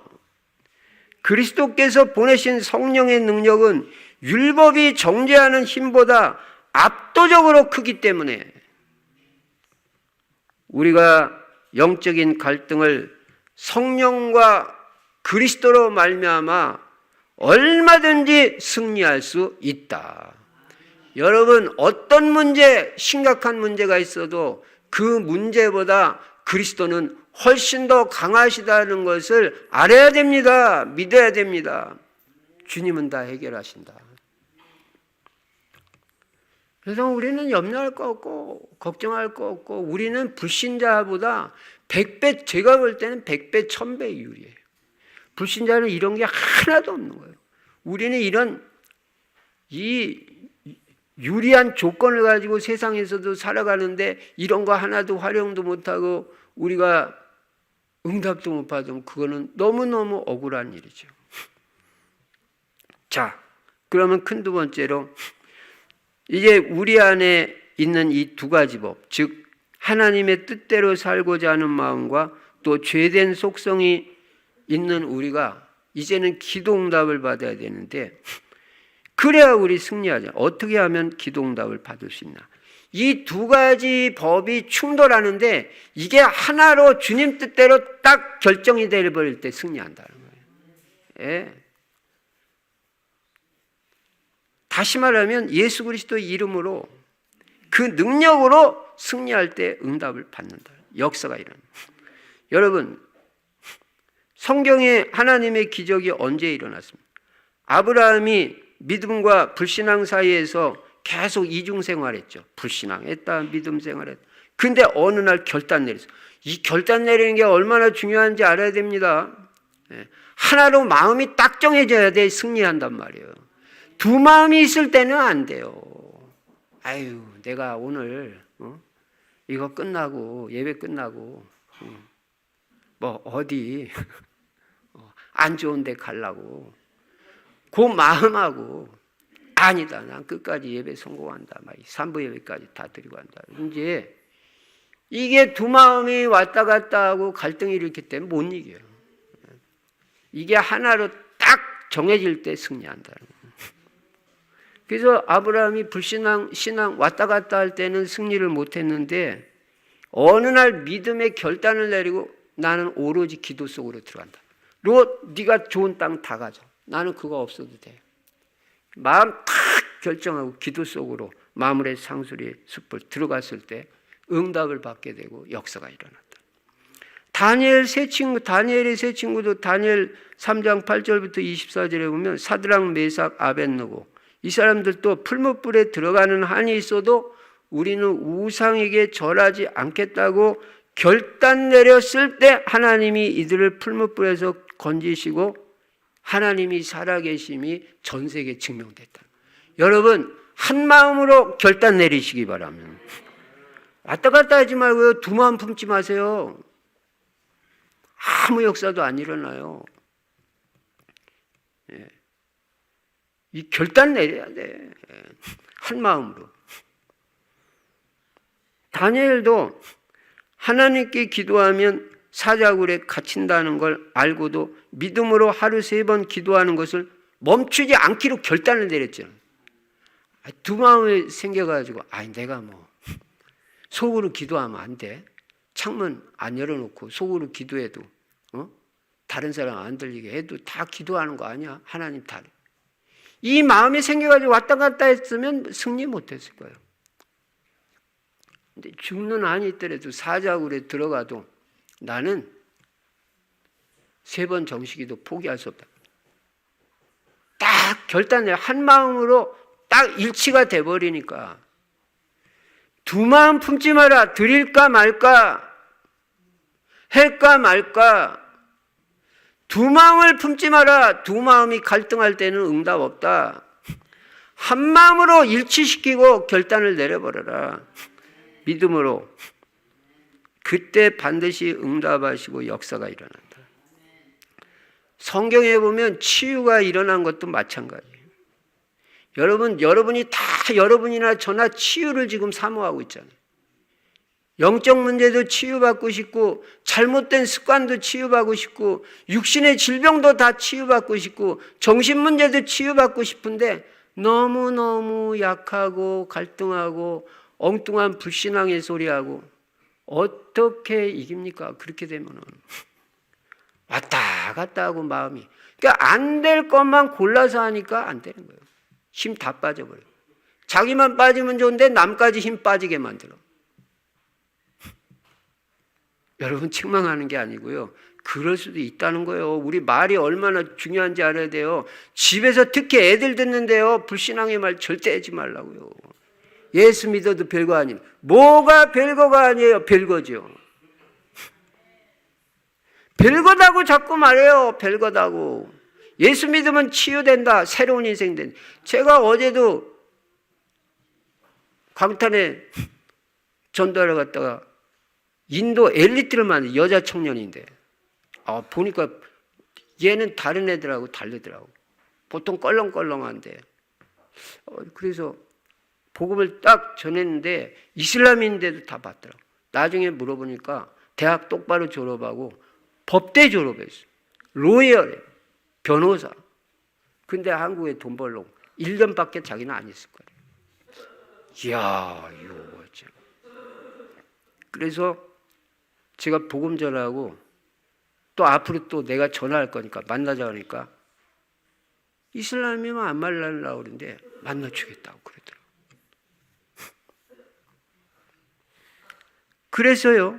그리스도께서 보내신 성령의 능력은 율법이 정죄하는 힘보다 압도적으로 크기 때문에 우리가 영적인 갈등을 성령과 그리스도로 말미암아 얼마든지 승리할 수 있다. 여러분 어떤 문제, 심각한 문제가 있어도 그 문제보다 그리스도는 훨씬 더 강하시다는 것을 알아야 됩니다. 믿어야 됩니다. 주님은 다 해결하신다. 그래서 우리는 염려할 거 없고 걱정할 거 없고 우리는 불신자보다 100배, 제가 볼 때는 100배, 1000배 유리해요. 불신자는 이런 게 하나도 없는 거예요. 우리는 이런 이 유리한 조건을 가지고 세상에서도 살아가는데 이런 거 하나도 활용도 못하고 우리가 응답도 못 받으면 그거는 너무너무 억울한 일이죠. 자, 그러면 큰 두 번째로 이제 우리 안에 있는 이 두 가지 법, 즉 하나님의 뜻대로 살고자 하는 마음과 또 죄된 속성이 있는 우리가 이제는 기도 응답을 받아야 되는데 그래야 우리 승리하죠. 어떻게 하면 기도 응답을 받을 수 있나? 이 두 가지 법이 충돌하는데 이게 하나로 주님 뜻대로 딱 결정이 되어버릴 때 승리한다는 거예요. 예. 다시 말하면 예수 그리스도의 이름으로 그 능력으로 승리할 때 응답을 받는다. 역사가 일어납니다. 여러분 성경에 하나님의 기적이 언제 일어났습니까? 아브라함이 믿음과 불신앙 사이에서 계속 이중생활했죠. 불신앙했다, 믿음 생활했다. 근데 어느 날 결단 내렸어요. 이 결단 내리는 게 얼마나 중요한지 알아야 됩니다. 하나로 마음이 딱 정해져야 돼 승리한단 말이에요. 두 마음이 있을 때는 안 돼요. 아유, 내가 오늘 이거 끝나고 예배 끝나고 뭐 어디 안 좋은 데 가려고 그 마음하고 아니다. 난 끝까지 예배 성공한다. 막 3부 예배까지 다 드리고 한다. 이제 이게 두 마음이 왔다 갔다 하고 갈등이 일으키기 때문에 못 이겨요. 이게 하나로 딱 정해질 때 승리한다는 거예요. 그래서 아브라함이 불신앙, 신앙 왔다 갔다 할 때는 승리를 못했는데 어느 날 믿음의 결단을 내리고 나는 오로지 기도 속으로 들어간다. 롯, 네가 좋은 땅 다 가져. 나는 그거 없어도 돼. 마음 탁 결정하고 기도 속으로 마물의 상수리의 숲을 들어갔을 때 응답을 받게 되고 역사가 일어났다. 다니엘의 세 친구도 다니엘 3장 8절부터 24절에 보면 사드락, 메삭, 아벳느고 이 사람들도 풀무불에 들어가는 한이 있어도 우리는 우상에게 절하지 않겠다고 결단 내렸을 때 하나님이 이들을 풀무불에서 건지시고 하나님이 살아계심이 전 세계에 증명됐다. 여러분 한 마음으로 결단 내리시기 바랍니다. 왔다 갔다 하지 말고요. 두 마음 품지 마세요. 아무 역사도 안 일어나요. 이 결단 내려야 돼. 한 마음으로. 다니엘도 하나님께 기도하면 사자굴에 갇힌다는 걸 알고도 믿음으로 하루 3번 기도하는 것을 멈추지 않기로 결단을 내렸죠. 두 마음이 생겨가지고 내가 속으로 기도하면 안 돼. 창문 안 열어놓고 속으로 기도해도 다른 사람 안 들리게 해도 다 기도하는 거 아니야? 하나님 다. 이 마음이 생겨가지고 왔다 갔다 했으면 승리 못했을 거예요. 근데 죽는 한이 있더라도 사자굴에 들어가도 나는 3번 정식기도 포기할 수 없다. 딱 결단해. 한 마음으로 딱 일치가 돼버리니까 두 마음 품지 마라. 드릴까 말까 할까 말까. 두 마음을 품지 마라. 두 마음이 갈등할 때는 응답 없다. 한 마음으로 일치시키고 결단을 내려버려라. 믿음으로. 그때 반드시 응답하시고 역사가 일어난다. 성경에 보면 치유가 일어난 것도 마찬가지예요. 여러분이 다 여러분이나 저나 치유를 지금 사모하고 있잖아요. 영적 문제도 치유받고 싶고 잘못된 습관도 치유받고 싶고 육신의 질병도 다 치유받고 싶고 정신 문제도 치유받고 싶은데 너무너무 약하고 갈등하고 엉뚱한 불신앙의 소리하고 어떻게 이깁니까? 그렇게 되면은 왔다 갔다 하고 마음이 그러니까 안 될 것만 골라서 하니까 안 되는 거예요. 힘 다 빠져버려요. 자기만 빠지면 좋은데 남까지 힘 빠지게 만들어. 여러분 책망하는 게 아니고요. 그럴 수도 있다는 거예요. 우리 말이 얼마나 중요한지 알아야 돼요. 집에서 특히 애들 듣는데요. 불신앙의 말 절대 하지 말라고요. 예수 믿어도 별거 아니에요. 뭐가 별거가 아니에요. 별거죠. 별거다고 자꾸 말해요. 별거다고. 예수 믿으면 치유된다. 새로운 인생 된다. 제가 어제도 광탄에 전도하러 갔다가 인도 엘리트를 만난 여자 청년인데 보니까 얘는 다른 애들하고 다르더라고. 보통 껄렁껄렁한데 그래서 복음을 딱 전했는데 이슬람인데도 다 받더라고. 나중에 물어보니까 대학 똑바로 졸업하고 법대 졸업했어. 로열해. 변호사. 근데 한국에 돈 벌려고 1년밖에 자기는 안 있을 거예요. 이야, 이거 뭐지? 그래서 제가 복음 전하고 또 앞으로 또 내가 전화할 거니까 만나자 하니까 이슬람이면 안 만나려고 그러는데 만나주겠다고 그러더라고요. 그래서요,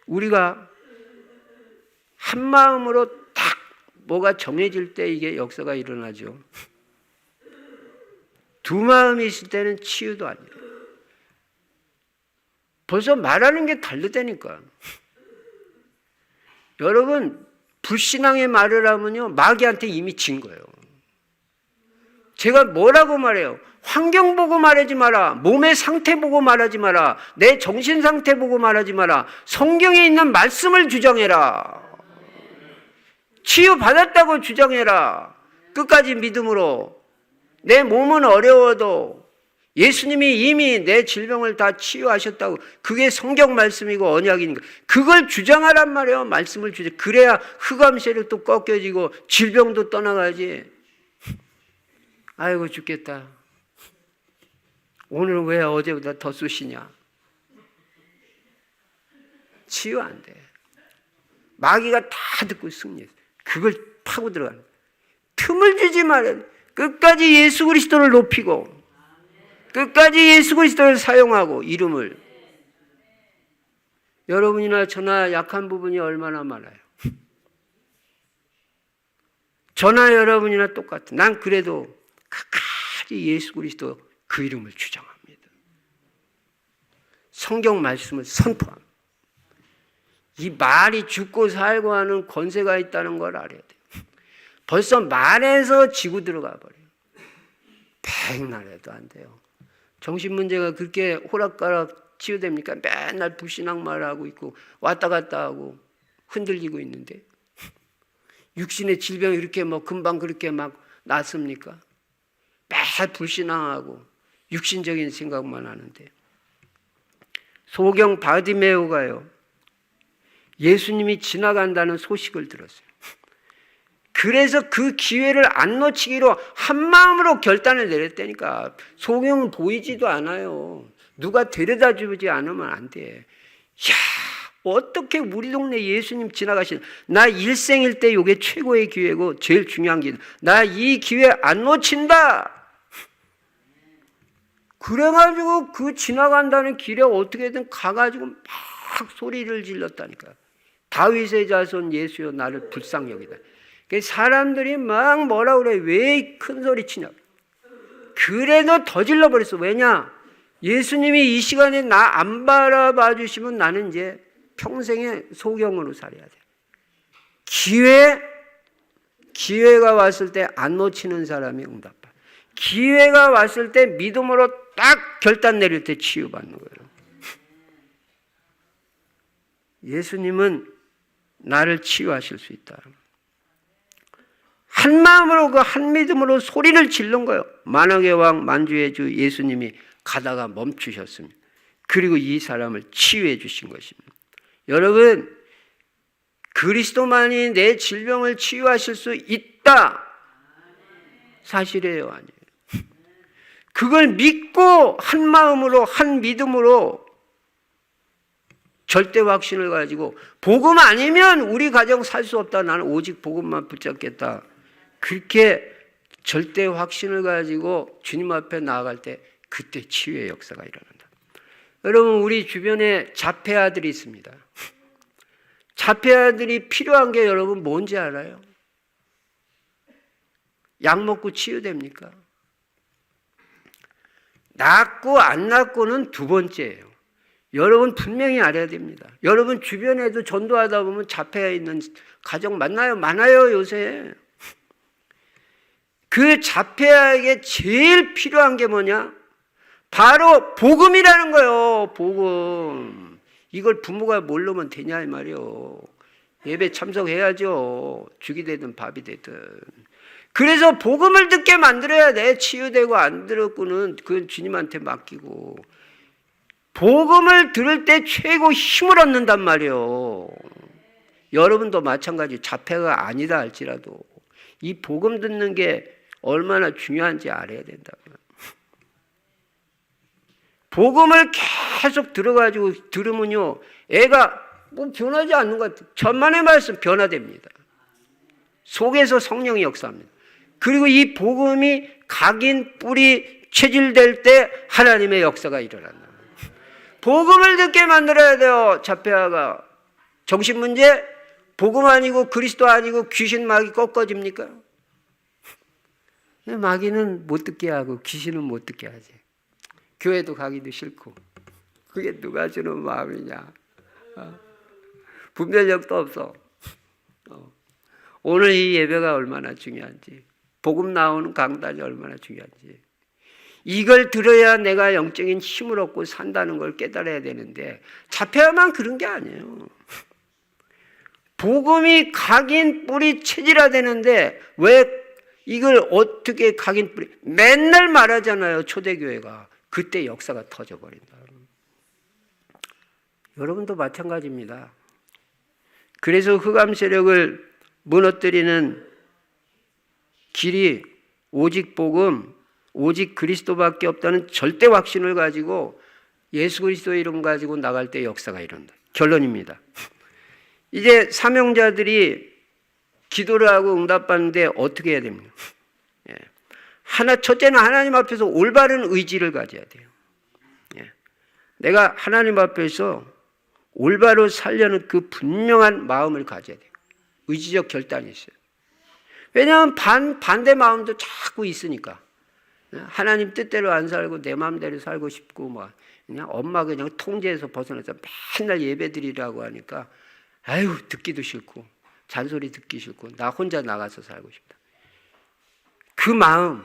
우리가 한 마음으로 딱 뭐가 정해질 때 이게 역사가 일어나죠. 두 마음이 있을 때는 치유도 아니에요. 벌써 말하는 게 다르다니까. 여러분, 불신앙의 말을 하면요, 마귀한테 이미 진 거예요. 제가 뭐라고 말해요? 환경 보고 말하지 마라. 몸의 상태 보고 말하지 마라. 내 정신 상태 보고 말하지 마라. 성경에 있는 말씀을 주장해라. 치유받았다고 주장해라. 끝까지 믿음으로. 내 몸은 어려워도 예수님이 이미 내 질병을 다 치유하셨다고. 그게 성경 말씀이고 언약이니까 그걸 주장하란 말이에요. 말씀을 주장. 그래야 흑암 세력도 꺾여지고 질병도 떠나가지. 아이고 죽겠다. 오늘 왜 어제보다 더 쑤시냐. 치유 안 돼. 마귀가 다 듣고 승리했어. 그걸 파고 들어가는 거야. 틈을 주지 말아야 돼. 끝까지 예수 그리스도를 높이고 끝까지 예수 그리스도를 사용하고 이름을. 여러분이나 저나 약한 부분이 얼마나 많아요. 저나 여러분이나 똑같아. 난 그래도 끝까지 예수 그리스도 그 이름을 주장합니다. 성경 말씀을 선포합니다. 이 말이 죽고 살고 하는 권세가 있다는 걸 알아야 돼요. 벌써 말에서 지고 들어가 버려요. 백날 해도 안 돼요. 정신문제가 그렇게 호락가락 치유됩니까? 맨날 불신앙말하고 있고 왔다 갔다 하고 흔들리고 있는데 육신의 질병이 이렇게 뭐 금방 그렇게 막 낫습니까? 매일 불신앙하고 육신적인 생각만 하는데. 소경 바디메오가요, 예수님이 지나간다는 소식을 들었어요. 그래서 그 기회를 안 놓치기로 한마음으로 결단을 내렸다니까. 소경은 보이지도 않아요. 누가 데려다 주지 않으면 안 돼. 야, 어떻게 우리 동네 예수님 지나가신, 나 일생일 때 이게 최고의 기회고 제일 중요한 기회. 나 이 기회 안 놓친다. 그래가지고 그 지나간다는 길에 어떻게든 가가지고 막 소리를 질렀다니까. 다윗의 자손 예수여 나를 불쌍히 여기다. 사람들이 막 뭐라 그래. 왜 큰 소리 치냐. 그래도 더 질러버렸어. 왜냐? 예수님이 이 시간에 나 안 바라봐 주시면 나는 이제 평생에 소경으로 살아야 돼. 기회가 왔을 때 안 놓치는 사람이 응답받아. 기회가 왔을 때 믿음으로 딱 결단 내릴 때 치유받는 거예요. 예수님은 나를 치유하실 수 있다. 한 마음으로 그 한 믿음으로 소리를 지른 거예요. 만왕의 왕 만주의 주 예수님이 가다가 멈추셨습니다. 그리고 이 사람을 치유해 주신 것입니다. 여러분, 그리스도만이 내 질병을 치유하실 수 있다. 사실이에요, 아니에요? 그걸 믿고 한 마음으로 한 믿음으로 절대 확신을 가지고 복음 아니면 우리 가정 살 수 없다. 나는 오직 복음만 붙잡겠다. 그렇게 절대 확신을 가지고 주님 앞에 나아갈 때 그때 치유의 역사가 일어난다. 여러분, 우리 주변에 자폐아들이 있습니다. 자폐아들이 필요한 게 여러분 뭔지 알아요? 약 먹고 치유됩니까? 낫고 안 낫고는 두 번째예요. 여러분 분명히 알아야 됩니다. 여러분 주변에도 전도하다 보면 자폐아 있는 가정 많아요. 요새. 그 자폐아에게 제일 필요한 게 뭐냐? 바로 복음이라는 거예요. 복음. 이걸 부모가 모르면 되냐 이 말이요. 예배 참석해야죠. 죽이 되든 밥이 되든. 그래서 복음을 듣게 만들어야 돼. 치유되고 안 들었고는 그건 주님한테 맡기고. 복음을 들을 때 최고 힘을 얻는단 말이에요. 여러분도 마찬가지. 자폐가 아니다 할지라도 이 복음 듣는 게 얼마나 중요한지 알아야 된다고요. 복음을 계속 들어가지고 들으면요, 애가 뭐 변하지 않는 것 같아요. 천만의 말씀 변화됩니다. 속에서 성령이 역사합니다. 그리고 이 복음이 각인 뿌리 체질될 때 하나님의 역사가 일어난다. 복음을 듣게 만들어야 돼요. 자폐아가 정신문제, 복음 아니고 그리스도 아니고 귀신 마귀 꺾어집니까? 마귀는 못 듣게 하고 귀신은 못 듣게 하지. 교회도 가기도 싫고. 그게 누가 주는 마음이냐. 분별력도 없어. 오늘 이 예배가 얼마나 중요한지, 복음 나오는 강단이 얼마나 중요한지, 이걸 들어야 내가 영적인 힘을 얻고 산다는 걸 깨달아야 되는데 자폐아만 그런 게 아니에요. 복음이 각인 뿌리 체질화되는데 왜 이걸 어떻게 각인 뿌리, 맨날 말하잖아요. 초대교회가. 그때 역사가 터져버린다. 여러분도 마찬가지입니다. 그래서 흑암 세력을 무너뜨리는 길이 오직 복음, 오직 그리스도밖에 없다는 절대 확신을 가지고 예수 그리스도의 이름 가지고 나갈 때 역사가 일어난다. 결론입니다. 이제 사명자들이 기도를 하고 응답받는데 어떻게 해야 됩니까? 첫째는 하나님 앞에서 올바른 의지를 가져야 돼요. 내가 하나님 앞에서 올바로 살려는 그 분명한 마음을 가져야 돼요. 의지적 결단이 있어요. 왜냐하면 반대 마음도 자꾸 있으니까. 하나님 뜻대로 안 살고 내 마음대로 살고 싶고 뭐 그냥 엄마 그냥 통제해서 벗어나서 맨날 예배드리라고 하니까 아유 듣기도 싫고 잔소리 듣기 싫고 나 혼자 나가서 살고 싶다. 그 마음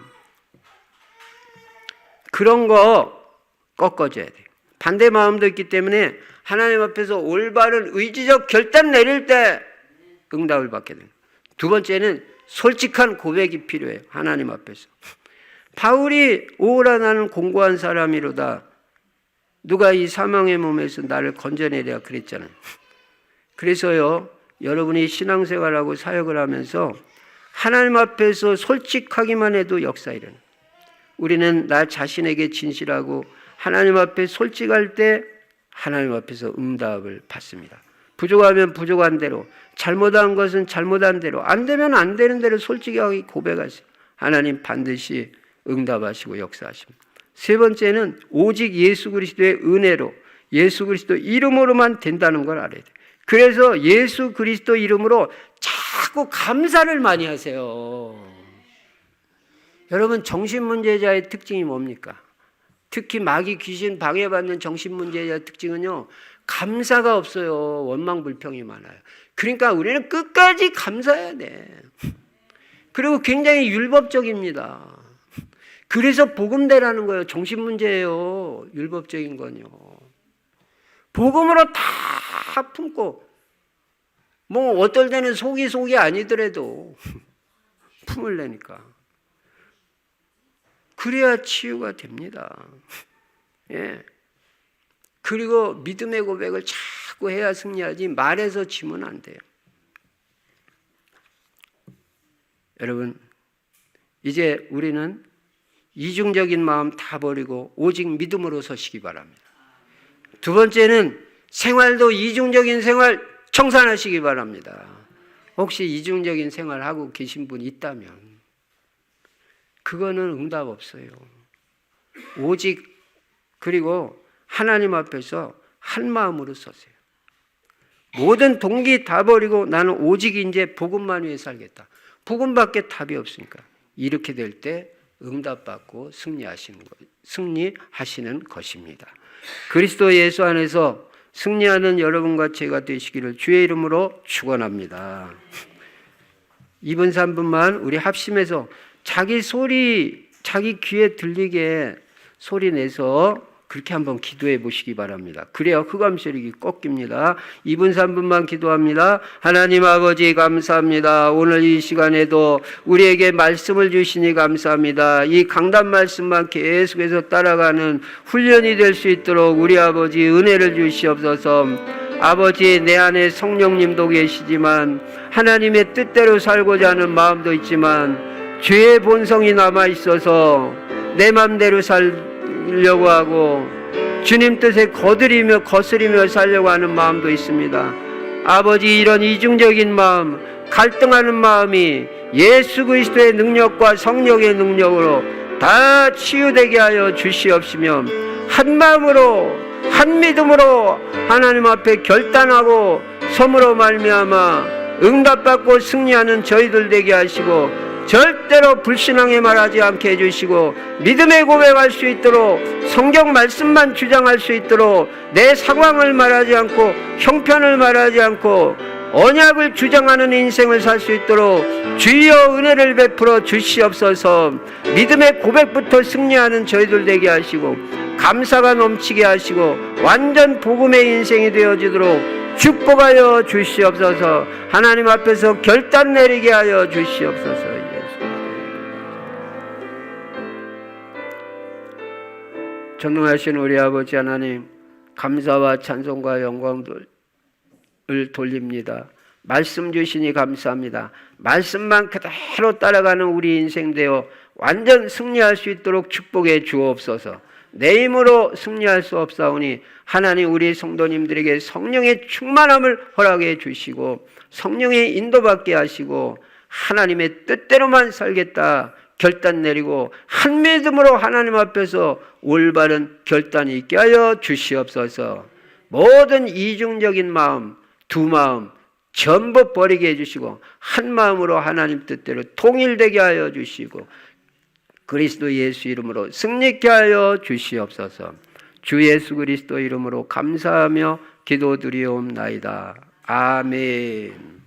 그런 거 꺾어줘야 돼요. 반대 마음도 있기 때문에 하나님 앞에서 올바른 의지적 결단 내릴 때 응답을 받게 됩니다. 두 번째는 솔직한 고백이 필요해요. 하나님 앞에서. 바울이 오라 나는 공고한 사람이로다. 누가 이 사망의 몸에서 나를 건져내랴 그랬잖아요. 그래서요 여러분이 신앙생활하고 사역을 하면서 하나님 앞에서 솔직하기만 해도 역사 일어나요. 우리는 나 자신에게 진실하고 하나님 앞에 솔직할 때 하나님 앞에서 응답을 받습니다. 부족하면 부족한 대로, 잘못한 것은 잘못한 대로, 안 되면 안 되는 대로 솔직하게 고백하세요. 하나님 반드시 응답하시고 역사하십니다. 세 번째는 오직 예수 그리스도의 은혜로, 예수 그리스도 이름으로만 된다는 걸 알아야 돼요. 그래서 예수 그리스도 이름으로 자꾸 감사를 많이 하세요. 여러분 정신문제자의 특징이 뭡니까? 특히 마귀 귀신 방해받는 정신문제자의 특징은요 감사가 없어요. 원망불평이 많아요. 그러니까 우리는 끝까지 감사해야 돼. 그리고 굉장히 율법적입니다. 그래서 복음대라는 거예요. 정신문제예요. 율법적인 건요. 복음으로 다 품고 뭐 어떨 때는 속이 아니더라도 품을 내니까 그래야 치유가 됩니다. 예. 그리고 믿음의 고백을 자꾸 해야 승리하지 말해서 지면 안 돼요. 여러분 이제 우리는 이중적인 마음 다 버리고 오직 믿음으로 서시기 바랍니다. 두 번째는 생활도 이중적인 생활 청산하시기 바랍니다. 혹시 이중적인 생활 하고 계신 분 있다면 그거는 응답 없어요. 오직 그리고 하나님 앞에서 한 마음으로 서세요. 모든 동기 다 버리고 나는 오직 이제 복음만 위해 살겠다. 복음밖에 답이 없으니까 이렇게 될 때 응답받고 승리하시는 것입니다. 그리스도 예수 안에서 승리하는 여러분과 제가 되시기를 주의 이름으로 축원합니다. 2분 3분만 우리 합심해서 자기 귀에 들리게 소리 내서 그렇게 한번 기도해 보시기 바랍니다. 그래야 흑암 세력이 꺾입니다. 2분 3분만 기도합니다. 하나님 아버지 감사합니다. 오늘 이 시간에도 우리에게 말씀을 주시니 감사합니다. 이 강단 말씀만 계속해서 따라가는 훈련이 될 수 있도록 우리 아버지 은혜를 주시옵소서. 아버지 내 안에 성령님도 계시지만 하나님의 뜻대로 살고자 하는 마음도 있지만 죄의 본성이 남아있어서 내 맘대로 살려고 하고 주님 뜻에 거스리며 살려고 하는 마음도 있습니다. 아버지 이런 이중적인 마음, 갈등하는 마음이 예수 그리스도의 능력과 성령의 능력으로 다 치유되게 하여 주시옵시며 한 마음으로 한 믿음으로 하나님 앞에 결단하고 섬으로 말미암아 응답받고 승리하는 저희들 되게 하시고 절대로 불신앙에 말하지 않게 해주시고 믿음의 고백할 수 있도록 성경 말씀만 주장할 수 있도록 내 상황을 말하지 않고 형편을 말하지 않고 언약을 주장하는 인생을 살 수 있도록 주여 은혜를 베풀어 주시옵소서. 믿음의 고백부터 승리하는 저희들 되게 하시고 감사가 넘치게 하시고 완전 복음의 인생이 되어지도록 축복하여 주시옵소서. 하나님 앞에서 결단 내리게 하여 주시옵소서. 전능하신 우리 아버지 하나님 감사와 찬송과 영광을 돌립니다. 말씀 주시니 감사합니다. 말씀만 그대로 따라가는 우리 인생 되어 완전 승리할 수 있도록 축복해 주옵소서. 내 힘으로 승리할 수 없사오니 하나님 우리 성도님들에게 성령의 충만함을 허락해 주시고 성령의 인도받게 하시고 하나님의 뜻대로만 살겠다 결단 내리고 한 믿음으로 하나님 앞에서 올바른 결단이 있게 하여 주시옵소서. 모든 이중적인 마음, 두 마음 전부 버리게 해주시고 한 마음으로 하나님 뜻대로 통일되게 하여 주시고 그리스도 예수 이름으로 승리케 하여 주시옵소서. 주 예수 그리스도 이름으로 감사하며 기도드리옵나이다. 아멘.